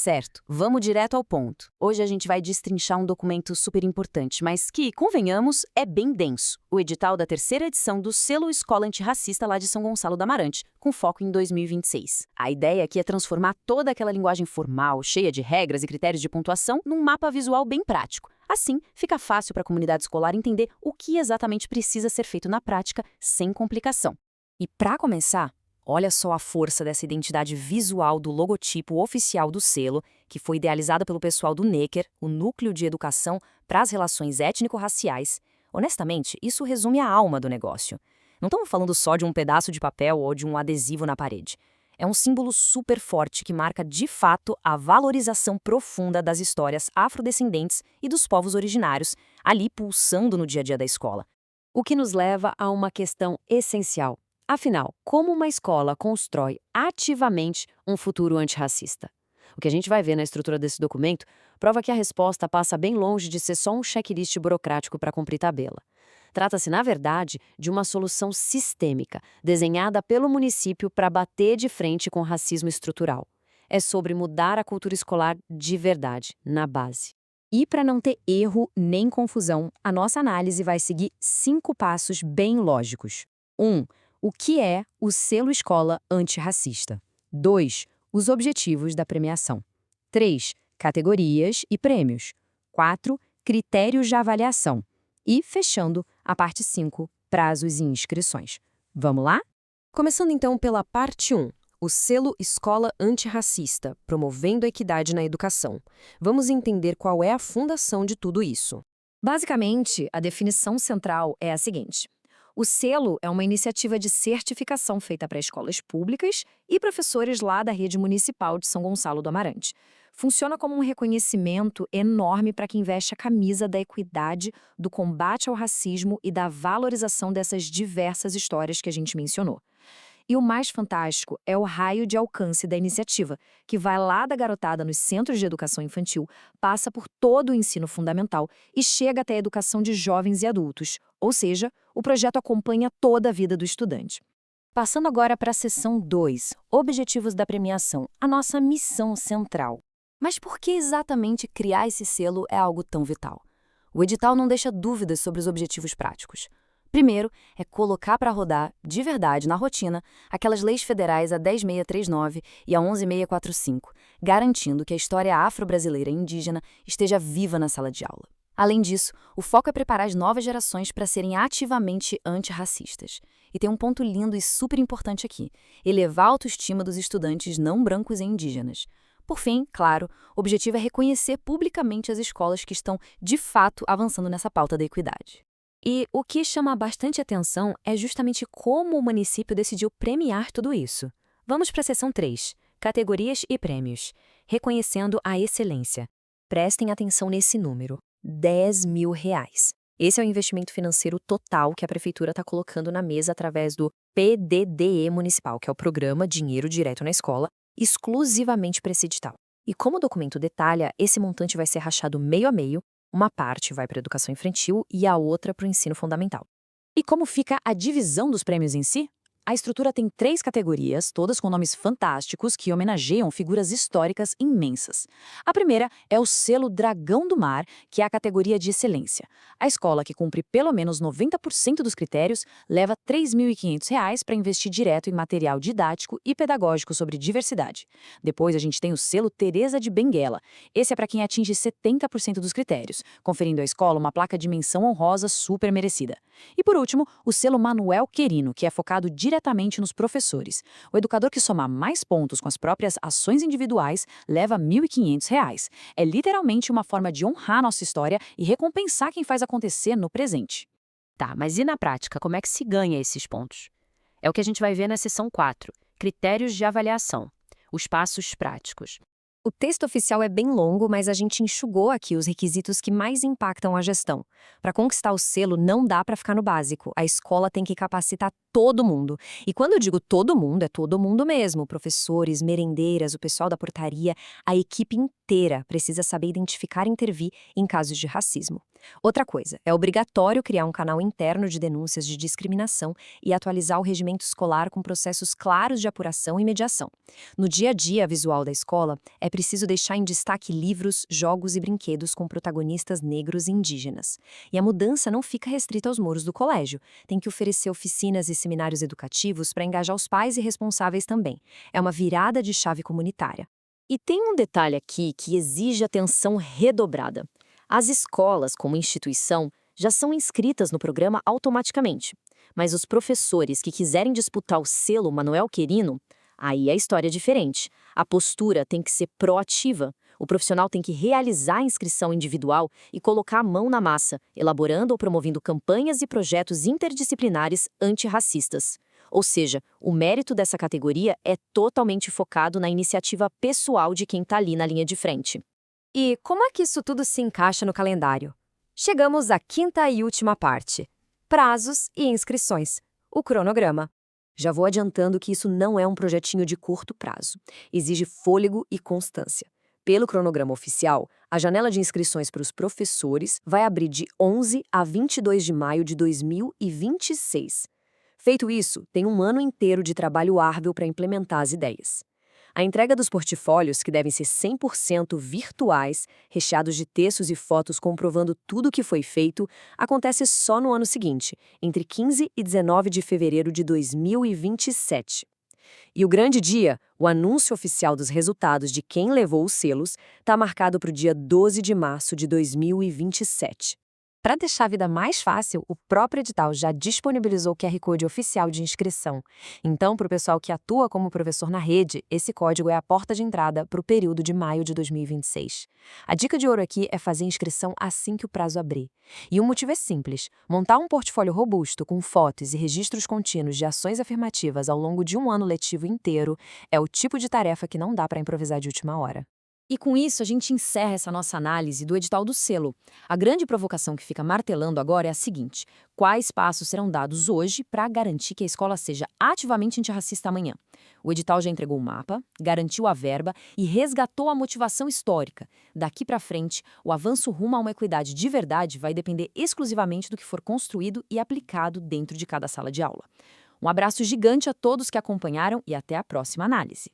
Certo, vamos direto ao ponto. Hoje a gente vai destrinchar um documento super importante, mas que, convenhamos, é bem denso. O edital da terceira edição do Selo Escola Antirracista lá de São Gonçalo do Amarante, com foco em 2026. A ideia aqui é transformar toda aquela linguagem formal, cheia de regras e critérios de pontuação, num mapa visual bem prático. Assim, fica fácil para a comunidade escolar entender o que exatamente precisa ser feito na prática, sem complicação. E para começar, olha só a força dessa identidade visual do logotipo oficial do selo, que foi idealizada pelo pessoal do NECER, o Núcleo de Educação para as Relações Étnico-Raciais. Honestamente, isso resume a alma do negócio. Não estamos falando só de um pedaço de papel ou de um adesivo na parede. É um símbolo super forte que marca, de fato, a valorização profunda das histórias afrodescendentes e dos povos originários, ali pulsando no dia a dia da escola. O que nos leva a uma questão essencial. Afinal, como uma escola constrói ativamente um futuro antirracista? O que a gente vai ver na estrutura desse documento prova que a resposta passa bem longe de ser só um checklist burocrático para cumprir tabela. Trata-se, na verdade, de uma solução sistêmica, desenhada pelo município para bater de frente com o racismo estrutural. É sobre mudar a cultura escolar de verdade, na base. E para não ter erro nem confusão, a nossa análise vai seguir 5 passos bem lógicos. 1. O que é o selo escola antirracista? 2. Os objetivos da premiação. 3. Categorias e prêmios. 4. Critérios de avaliação. E, fechando, a parte 5, prazos e inscrições. Vamos lá? Começando então pela parte 1, o selo Escola Antirracista, promovendo a equidade na educação. Vamos entender qual é a fundação de tudo isso. Basicamente, a definição central é a seguinte. O selo é uma iniciativa de certificação feita para escolas públicas e professores lá da rede municipal de São Gonçalo do Amarante. Funciona como um reconhecimento enorme para quem veste a camisa da equidade, do combate ao racismo e da valorização dessas diversas histórias que a gente mencionou. E o mais fantástico é o raio de alcance da iniciativa, que vai lá da garotada nos centros de educação infantil, passa por todo o ensino fundamental e chega até a educação de jovens e adultos, ou seja, o projeto acompanha toda a vida do estudante. Passando agora para a seção 2, Objetivos da Premiação, a nossa missão central. Mas por que exatamente criar esse selo é algo tão vital? O edital não deixa dúvidas sobre os objetivos práticos. Primeiro, é colocar para rodar, de verdade, na rotina, aquelas leis federais a 10.639 e a 11.645, garantindo que a história afro-brasileira e indígena esteja viva na sala de aula. Além disso, o foco é preparar as novas gerações para serem ativamente antirracistas. E tem um ponto lindo e super importante aqui: elevar a autoestima dos estudantes não brancos e indígenas. Por fim, claro, o objetivo é reconhecer publicamente as escolas que estão, de fato, avançando nessa pauta da equidade. E o que chama bastante atenção é justamente como o município decidiu premiar tudo isso. Vamos para a seção 3, Categorias e Prêmios, reconhecendo a excelência. Prestem atenção nesse número, R$10.000. Esse é o investimento financeiro total que a prefeitura está colocando na mesa através do PDDE Municipal, que é o Programa Dinheiro Direto na Escola, exclusivamente para esse edital. E como o documento detalha, esse montante vai ser rachado meio a meio. Uma parte vai para a educação infantil e a outra para o ensino fundamental. E como fica a divisão dos prêmios em si? A estrutura tem 3 categorias, todas com nomes fantásticos que homenageiam figuras históricas imensas. A primeira é o selo Dragão do Mar, que é a categoria de excelência. A escola que cumpre pelo menos 90% dos critérios leva R$3.500 para investir direto em material didático e pedagógico sobre diversidade. Depois a gente tem o selo Teresa de Benguela. Esse é para quem atinge 70% dos critérios, conferindo à escola uma placa de menção honrosa super merecida. E por último, o selo Manuel Querino, que é focado diretamente nos professores. O educador que somar mais pontos com as próprias ações individuais leva R$1.500. É literalmente uma forma de honrar nossa história e recompensar quem faz acontecer no presente. Tá, mas e na prática, como é que se ganha esses pontos? É o que a gente vai ver na seção 4, Critérios de Avaliação, os passos práticos. O texto oficial é bem longo, mas a gente enxugou aqui os requisitos que mais impactam a gestão. Para conquistar o selo, não dá para ficar no básico. A escola tem que capacitar todo mundo. E quando eu digo todo mundo, é todo mundo mesmo. Professores, merendeiras, o pessoal da portaria, a equipe inteira inteira precisa saber identificar e intervir em casos de racismo. Outra coisa, é obrigatório criar um canal interno de denúncias de discriminação e atualizar o regimento escolar com processos claros de apuração e mediação. No dia a dia visual da escola, é preciso deixar em destaque livros, jogos e brinquedos com protagonistas negros e indígenas. E a mudança não fica restrita aos muros do colégio. Tem que oferecer oficinas e seminários educativos para engajar os pais e responsáveis também. É uma virada de chave comunitária. E tem um detalhe aqui que exige atenção redobrada. As escolas, como instituição, já são inscritas no programa automaticamente. Mas os professores que quiserem disputar o selo Manuel Querino, aí a história é diferente. A postura tem que ser proativa. O profissional tem que realizar a inscrição individual e colocar a mão na massa, elaborando ou promovendo campanhas e projetos interdisciplinares antirracistas. Ou seja, o mérito dessa categoria é totalmente focado na iniciativa pessoal de quem está ali na linha de frente. E como é que isso tudo se encaixa no calendário? Chegamos à quinta e última parte: prazos e inscrições, o cronograma. Já vou adiantando que isso não é um projetinho de curto prazo. Exige fôlego e constância. Pelo cronograma oficial, a janela de inscrições para os professores vai abrir de 11 a 22 de maio de 2026. Feito isso, tem um ano inteiro de trabalho árduo para implementar as ideias. A entrega dos portfólios, que devem ser 100% virtuais, recheados de textos e fotos comprovando tudo o que foi feito, acontece só no ano seguinte, entre 15 e 19 de fevereiro de 2027. E o grande dia, o anúncio oficial dos resultados de quem levou os selos, está marcado para o dia 12 de março de 2027. Para deixar a vida mais fácil, o próprio edital já disponibilizou o QR Code oficial de inscrição. Então, para o pessoal que atua como professor na rede, esse código é a porta de entrada para o período de maio de 2026. A dica de ouro aqui é fazer a inscrição assim que o prazo abrir. E o motivo é simples: montar um portfólio robusto com fotos e registros contínuos de ações afirmativas ao longo de um ano letivo inteiro é o tipo de tarefa que não dá para improvisar de última hora. E com isso, a gente encerra essa nossa análise do edital do selo. A grande provocação que fica martelando agora é a seguinte: quais passos serão dados hoje para garantir que a escola seja ativamente antirracista amanhã? O edital já entregou o mapa, garantiu a verba e resgatou a motivação histórica. Daqui para frente, o avanço rumo a uma equidade de verdade vai depender exclusivamente do que for construído e aplicado dentro de cada sala de aula. Um abraço gigante a todos que acompanharam e até a próxima análise.